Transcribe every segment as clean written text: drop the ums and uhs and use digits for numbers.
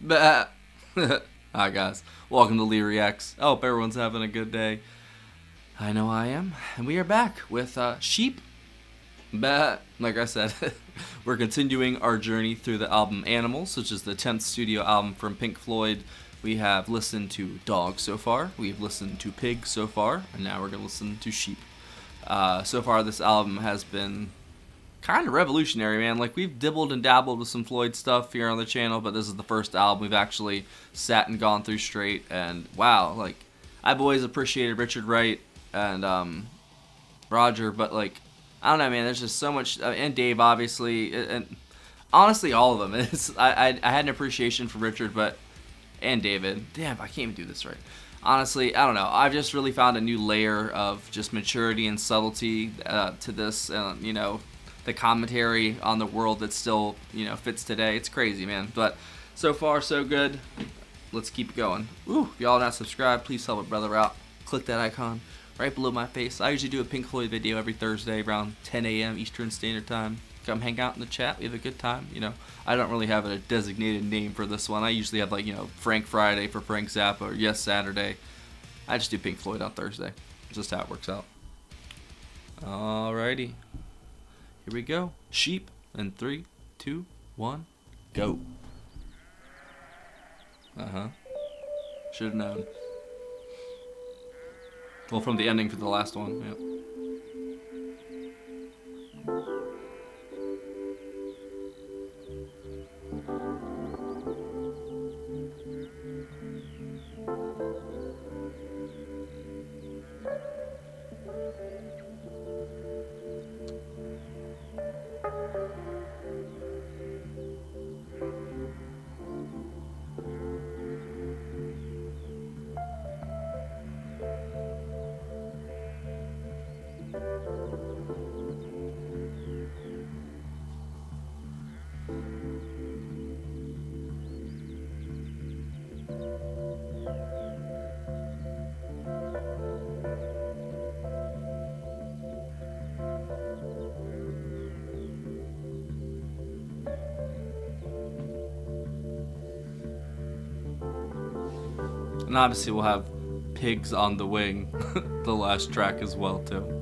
Bah. Hi guys, welcome to Lee Reacts. I hope everyone's having a good day. I know I am, and we are back with Sheep. Bah. Like I said, we're continuing our journey through the album Animals, which is the 10th studio album from Pink Floyd. We have listened to Dog so far, we've listened to Pig so far, and now we're going to listen to Sheep. So far this album has been kind of revolutionary, man. Like, we've dibbled and dabbled with some Floyd stuff here on the channel, but this is the first album we've actually sat and gone through straight, and wow, like, I've always appreciated Richard Wright and Roger, but like, I don't know, man, there's just so much, and Dave, obviously, and honestly, all of them. I had an appreciation for Richard, and David. Damn, I can't even do this right. Honestly, I don't know. I've just really found a new layer of just maturity and subtlety to this, the commentary on the world that still, fits today. It's crazy, man. But so far, so good. Let's keep it going. Ooh, if y'all not subscribed, please help a brother out. Click that icon right below my face. I usually do a Pink Floyd video every Thursday around 10 a.m. Eastern Standard Time. Come hang out in the chat. We have a good time. I don't really have a designated name for this one. I usually have Frank Friday for Frank Zappa or Yes Saturday. I just do Pink Floyd on Thursday. It's just how it works out. Alrighty. Here we go. Sheep in 3, 2, 1, go. Should have known. Well, from the ending for the last one, yeah. And obviously we'll have Pigs on the Wing, the last track as well too.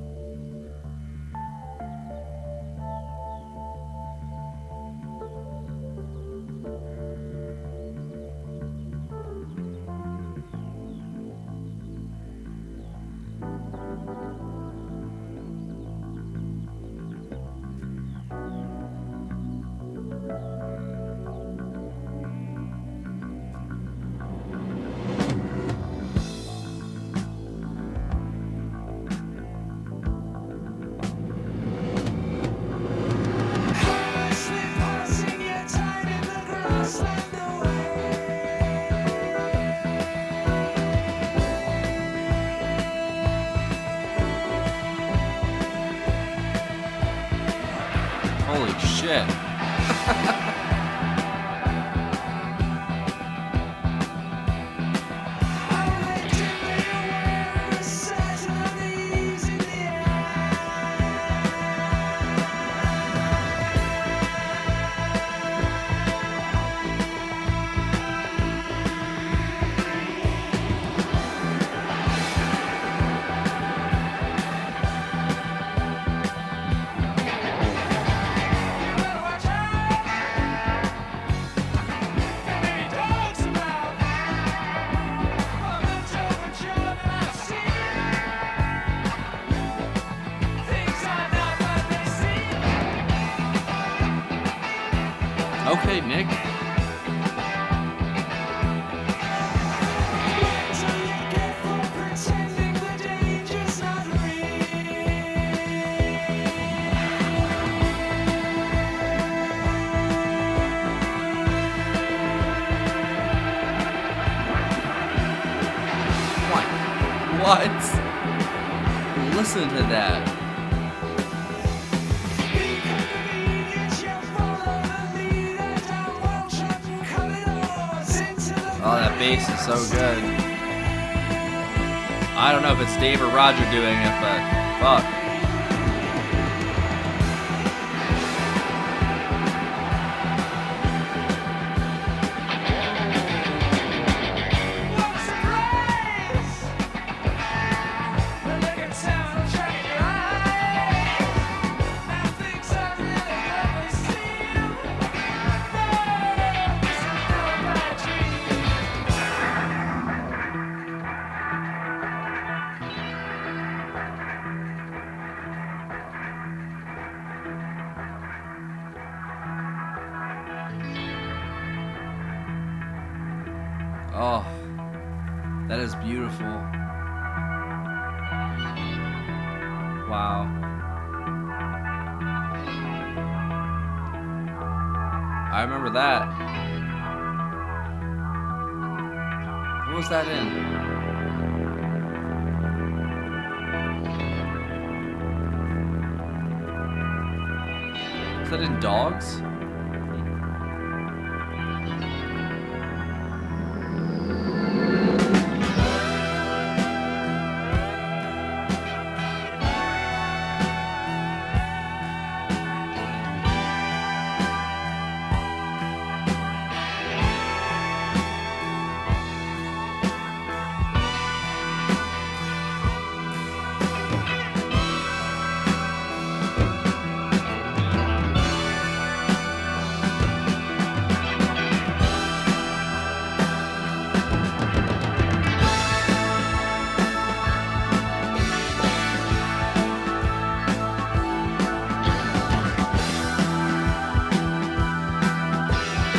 Holy shit. Okay, Nick. What? Listen to that. Oh, that bass is so good. I don't know if it's Dave or Roger doing it, but fuck. Oh, that is beautiful. Wow. I remember that. What was that in? Was that in Dogs?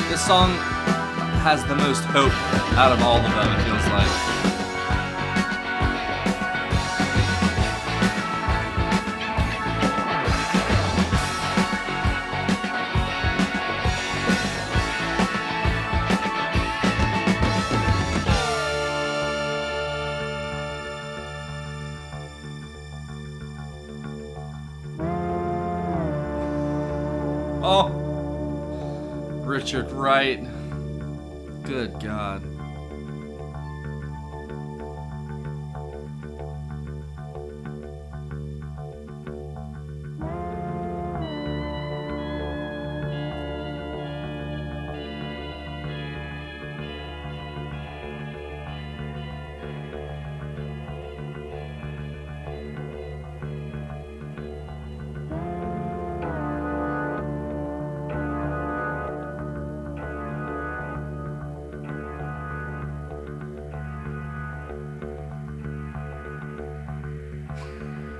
This song has the most hope out of all of them, it feels like. Oh! Richard Wright. Good God.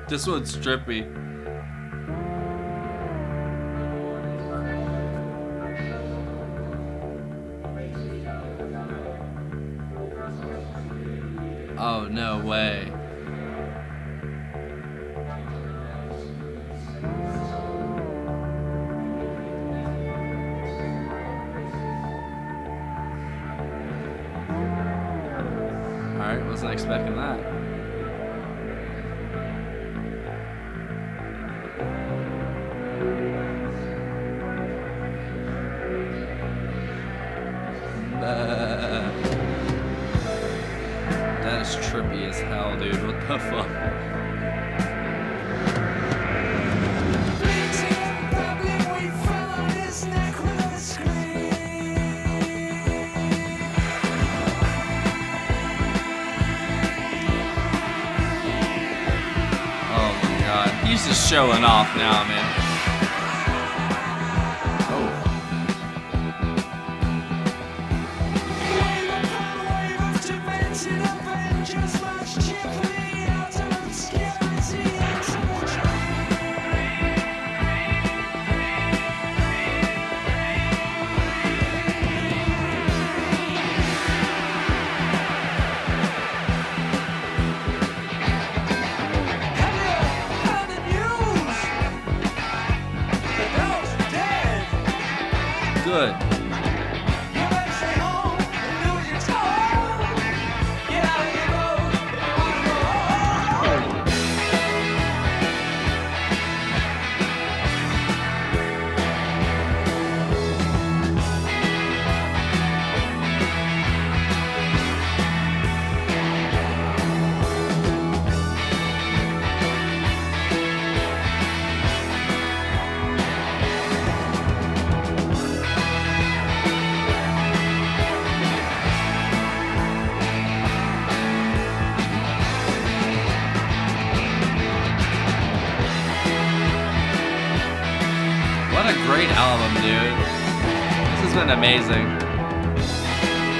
This one's trippy. Oh, no way. Alright, wasn't expecting that. That is trippy as hell, dude. What the fuck? Oh my god. He's just showing off now, man. Good. What a great album, dude. This has been amazing.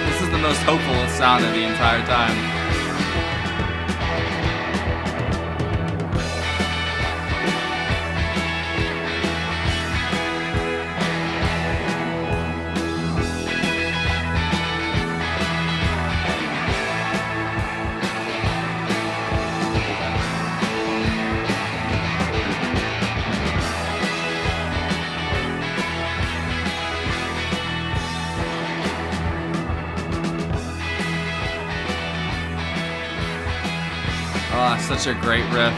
This is the most hopeful it's sounded the entire time. Such a great riff.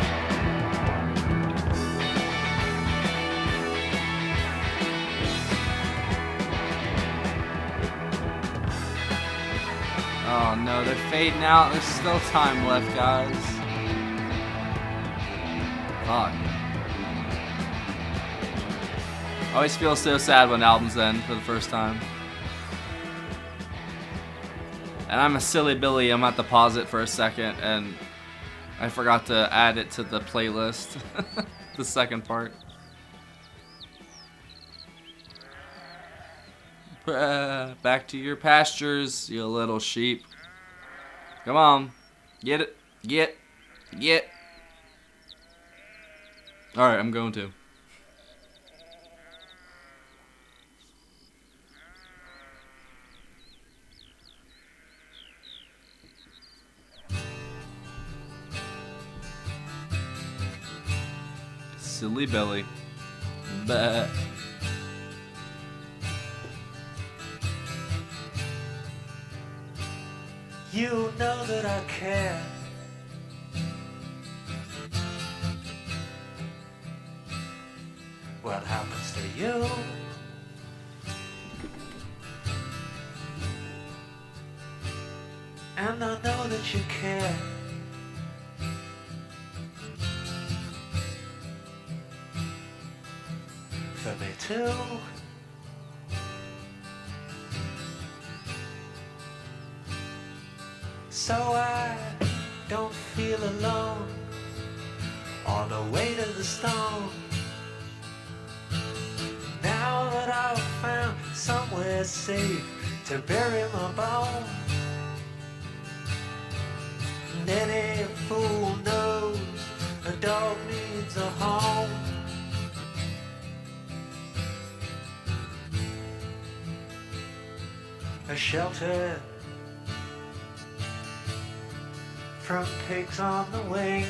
Oh no, they're fading out. There's still time left, guys. Fuck. I always feel so sad when albums end for the first time. And I'm a silly Billy. I'm at to pause it for a second, and I forgot to add it to the playlist. The second part. Back to your pastures, you little sheep. Come on. Get it. Get. Alright, I'm going to. Silly Billy. Bah. You know that I care. What happens to you? And I know that you care. For me too. So I don't feel alone on the way to the stone. Now that I've found somewhere safe to bury my bone. And any fool knows a dog needs a home. A shelter from pigs on the wing.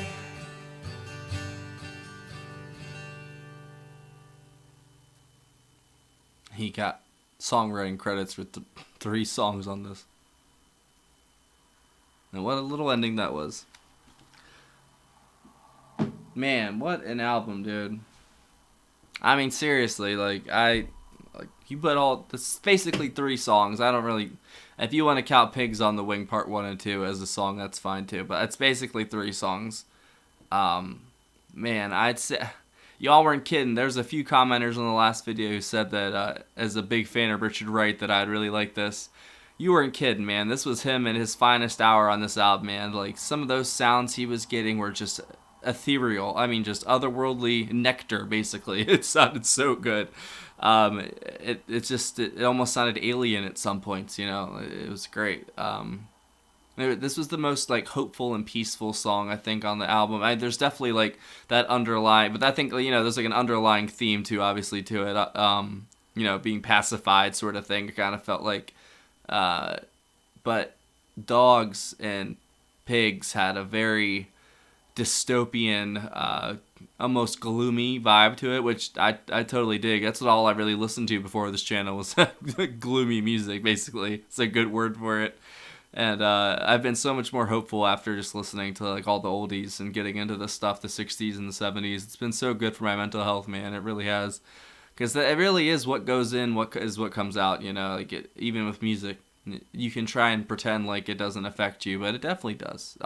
He got songwriting credits for 3 songs on this. And what a little ending that was. Man, what an album, dude. I mean, seriously, you put all, this basically 3 songs. I don't really, if you want to count Pigs on the Wing Part 1 and 2 as a song, that's fine too. But it's basically 3 songs. Man, I'd say, y'all weren't kidding. There's a few commenters on the last video who said that as a big fan of Richard Wright that I'd really like this. You weren't kidding, man. This was him in his finest hour on this album, man. Like, some of those sounds he was getting were just ethereal. I mean, just otherworldly nectar, basically. It sounded so good. It almost sounded alien at some points, you know. It was great. This was the most, like, hopeful and peaceful song, I think, on the album. There's definitely, like, that underlying, but I think, you know, there's, like, an underlying theme, too, obviously, to it. You know, being pacified sort of thing. It kind of felt like, but Dogs and Pigs had a very dystopian, almost gloomy vibe to it, which I totally dig. That's what all I really listened to before this channel was gloomy music, basically. It's a good word for it. And I've been so much more hopeful after just listening to like all the oldies and getting into the stuff, the 60s and the 70s. It's been so good for my mental health, man. It really has. Because it really is what goes in, what comes out, you know, like even with music. You can try and pretend like it doesn't affect you, but it definitely does.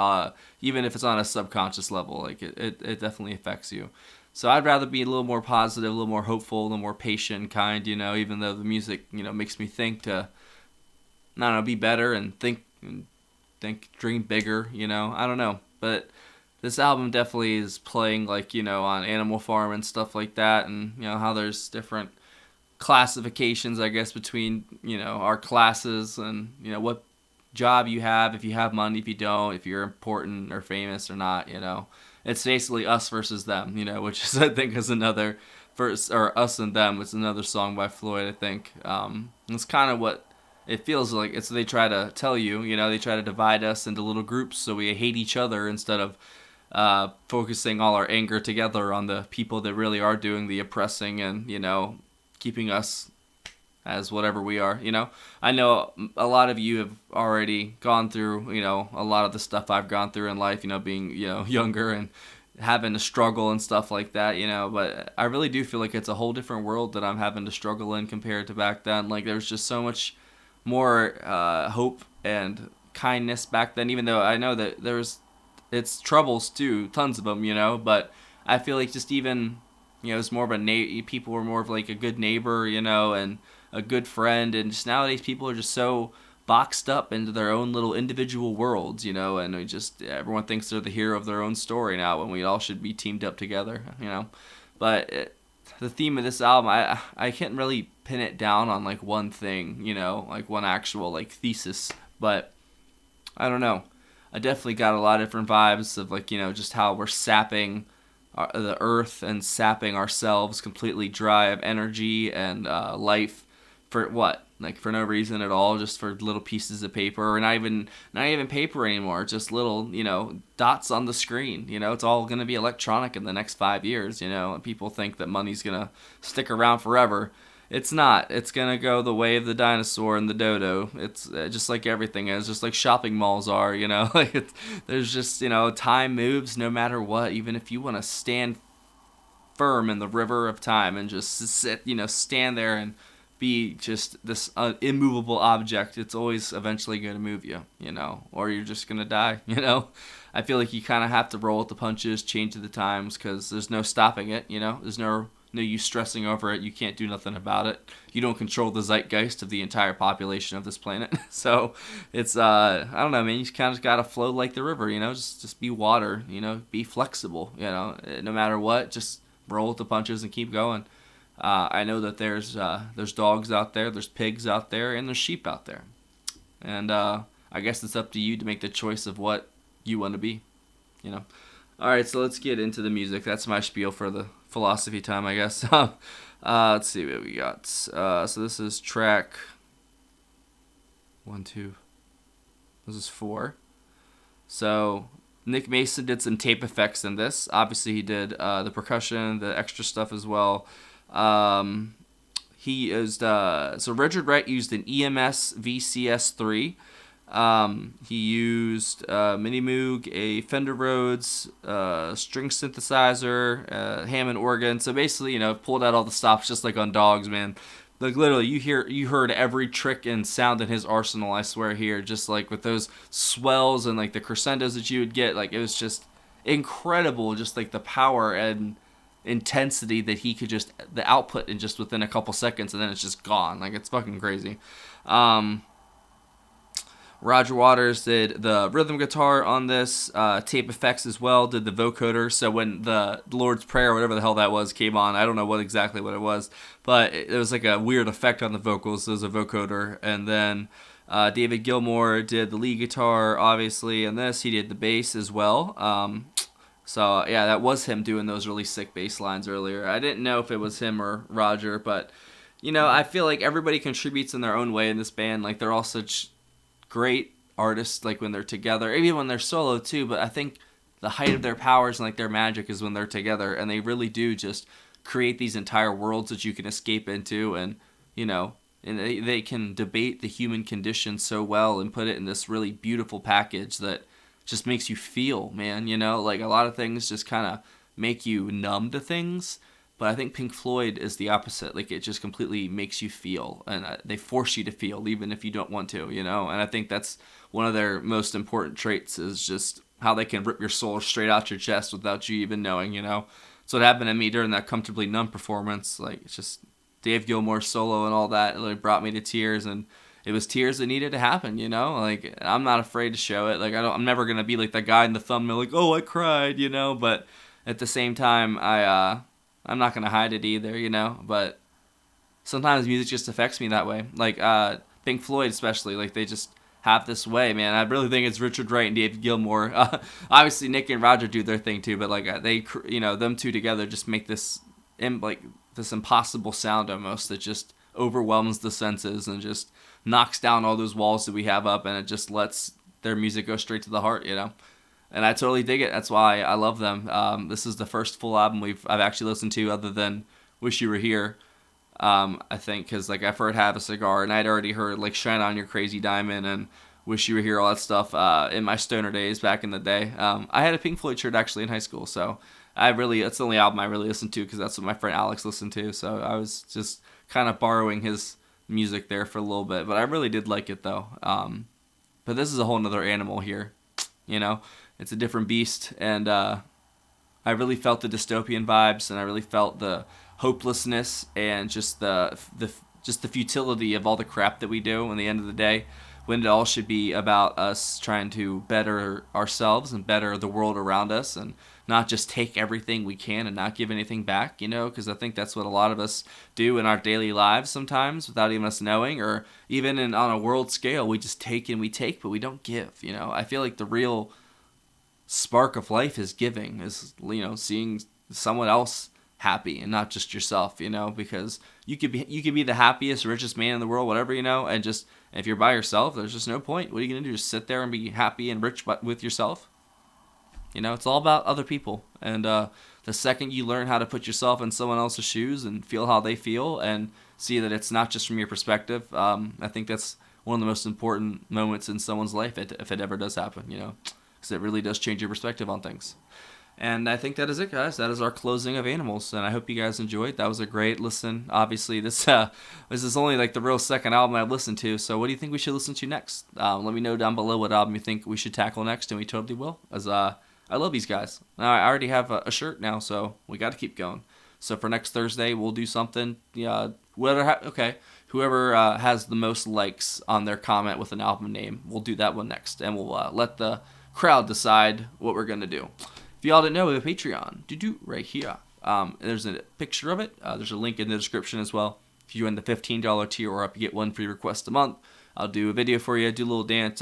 Even if it's on a subconscious level, like it definitely affects you. So I'd rather be a little more positive, a little more hopeful, a little more patient and kind, you know, even though the music, you know, makes me think to, I don't know, be better and think, dream bigger, you know, I don't know. But this album definitely is playing like, you know, on Animal Farm and stuff like that, and, you know, how there's different classifications, I guess, between, you know, our classes and, you know, what job you have, if you have money, if you don't, if you're important or famous or not, you know. It's basically us versus them, you know, which is, I think, is another verse, or Us and Them. It's another song by Floyd, I think. It's kind of what it feels like. It's they try to tell you, you know, they try to divide us into little groups so we hate each other instead of focusing all our anger together on the people that really are doing the oppressing and, you know, keeping us, as whatever we are, you know. I know a lot of you have already gone through, you know, a lot of the stuff I've gone through in life, you know, being, you know, younger and having to struggle and stuff like that, you know, but I really do feel like it's a whole different world that I'm having to struggle in compared to back then. Like, there's just so much more hope and kindness back then, even though I know that there's its troubles too, tons of them, you know, but I feel like just even, you know, it's more of a people were more of like a good neighbor, you know, and a good friend, and just nowadays people are just so boxed up into their own little individual worlds, you know, and everyone thinks they're the hero of their own story now when we all should be teamed up together, you know. But the theme of this album, I can't really pin it down on like one thing, you know, like one actual like thesis, but I don't know. I definitely got a lot of different vibes of like, you know, just how we're sapping the earth and sapping ourselves completely dry of energy and life for what? Like for no reason at all, just for little pieces of paper, or not even paper anymore, just little, you know, dots on the screen. You know, it's all gonna be electronic in the next 5 years. You know, and people think that money's gonna stick around forever. It's not. It's gonna go the way of the dinosaur and the dodo. It's just like everything is, just like shopping malls are. You know, like there's just, you know, time moves no matter what. Even if you want to stand firm in the river of time and just sit, you know, stand there and be just this immovable object, it's always eventually going to move you, you know, or you're just going to die, you know. I feel like you kind of have to roll with the punches, change with the times, because there's no stopping it, you know. There's no use stressing over it. You can't do nothing about it. You don't control the zeitgeist of the entire population of this planet. So it's, I don't know, man, you kind of got to flow like the river, you know, just be water, you know, be flexible, you know, no matter what, just roll with the punches and keep going. I know that there's dogs out there, there's pigs out there, and there's sheep out there. And I guess it's up to you to make the choice of what you want to be, you know. All right, so let's get into the music. That's my spiel for the philosophy time, I guess. Let's see what we got. So this is track 1, 2. This is 4. So Nick Mason did some tape effects in this. Obviously, he did the percussion, the extra stuff as well. He used so Richard Wright used an EMS VCS3. He used Mini Moog, a Fender Rhodes, string synthesizer, Hammond organ. So basically, you know, pulled out all the stops just like on Dogs, man. Like literally, you heard every trick and sound in his arsenal. I swear here, just like with those swells and like the crescendos that you would get, like it was just incredible. Just like the power and intensity that he could just the output in just within a couple seconds, and then it's just gone. Like it's fucking crazy. Roger Waters did the rhythm guitar on this, tape effects as well, did the vocoder. So when the Lord's Prayer, or whatever the hell that was, came on, I don't know what it was, but it was like a weird effect on the vocals. So it was a vocoder. And then David Gilmour did the lead guitar, obviously, and this. He did the bass as well. So yeah, that was him doing those really sick bass lines earlier. I didn't know if it was him or Roger, but, you know, I feel like everybody contributes in their own way in this band. Like, they're all such great artists, like when they're together, even when they're solo too. But I think the height of their powers and like their magic is when they're together, and they really do just create these entire worlds that you can escape into, and you know, and they can debate the human condition so well and put it in this really beautiful package that just makes you feel, man. You know, like a lot of things just kind of make you numb to things. But I think Pink Floyd is the opposite. Like, it just completely makes you feel, and they force you to feel, even if you don't want to, you know? And I think that's one of their most important traits, is just how they can rip your soul straight out your chest without you even knowing, you know? So what happened to me during that Comfortably Numb performance, like, it's just Dave Gilmour's solo and all that, it like brought me to tears, and it was tears that needed to happen, you know? Like, I'm not afraid to show it. Like, I'm never going to be like the guy in the thumbnail, like, oh, I cried, you know? But at the same time, I'm not going to hide it either, you know, but sometimes music just affects me that way. Like, Pink Floyd especially, like, they just have this way, man. I really think it's Richard Wright and David Gilmour. Obviously, Nick and Roger do their thing too, but, like, they, you know, them two together just make this, like, this impossible sound almost that just overwhelms the senses and just knocks down all those walls that we have up, and it just lets their music go straight to the heart, you know. And I totally dig it. That's why I love them. This is the first full album I've actually listened to, other than Wish You Were Here. I think because like I've heard "Have a Cigar" and I'd already heard like "Shine On Your Crazy Diamond" and "Wish You Were Here," all that stuff in my stoner days back in the day. I had a Pink Floyd shirt actually in high school, so it's the only album I really listened to because that's what my friend Alex listened to. So I was just kind of borrowing his music there for a little bit, but I really did like it though. But this is a whole nother animal here, you know. It's a different beast, and I really felt the dystopian vibes, and I really felt the hopelessness and just the futility of all the crap that we do. In the end of the day, when it all should be about us trying to better ourselves and better the world around us, and not just take everything we can and not give anything back. You know, because I think that's what a lot of us do in our daily lives sometimes without even us knowing, or even on a world scale, we just take and we take, but we don't give. You know, I feel like the real spark of life is giving, is, you know, seeing someone else happy and not just yourself, you know, because you could be the happiest, richest man in the world, whatever, you know, and just if you're by yourself, there's just no point. What are you gonna do? Just sit there and be happy and rich with yourself? You know, it's all about other people, and the second you learn how to put yourself in someone else's shoes and feel how they feel and see that it's not just from your perspective, I think that's one of the most important moments in someone's life if it ever does happen, you know, because it really does change your perspective on things. And I think that is it, guys. That is our closing of Animals, and I hope you guys enjoyed. That was a great listen. Obviously, this is only like the real second album I've listened to. So, what do you think we should listen to next? Let me know down below what album you think we should tackle next, and we totally will. As I love these guys. Now I already have a shirt now, so we got to keep going. So for next Thursday, we'll do something. Whoever has the most likes on their comment with an album name, we'll do that one next, and we'll let the crowd decide what we're gonna do. If y'all didn't know, we have a Patreon. Right here. There's a picture of it. There's a link in the description as well. If you join the $15 tier or up, you get one free request a month. I'll do a video for you, do a little dance,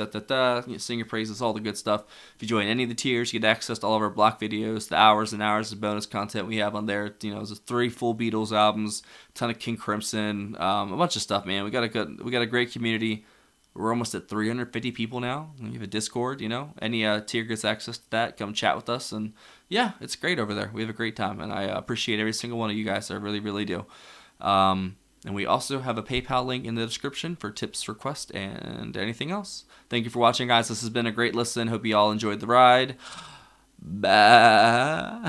sing your praises, all the good stuff. If you join any of the tiers, you get access to all of our block videos, the hours and hours of bonus content we have on there. You know, there's 3 full Beatles albums, a ton of King Crimson, a bunch of stuff, man. We got a great community. We're almost at 350 people now. We have a Discord, you know. Any tier gets access to that. Come chat with us. And yeah, it's great over there. We have a great time. And I appreciate every single one of you guys. I really, really do. And we also have a PayPal link in the description for tips, requests, and anything else. Thank you for watching, guys. This has been a great listen. Hope you all enjoyed the ride. Bye.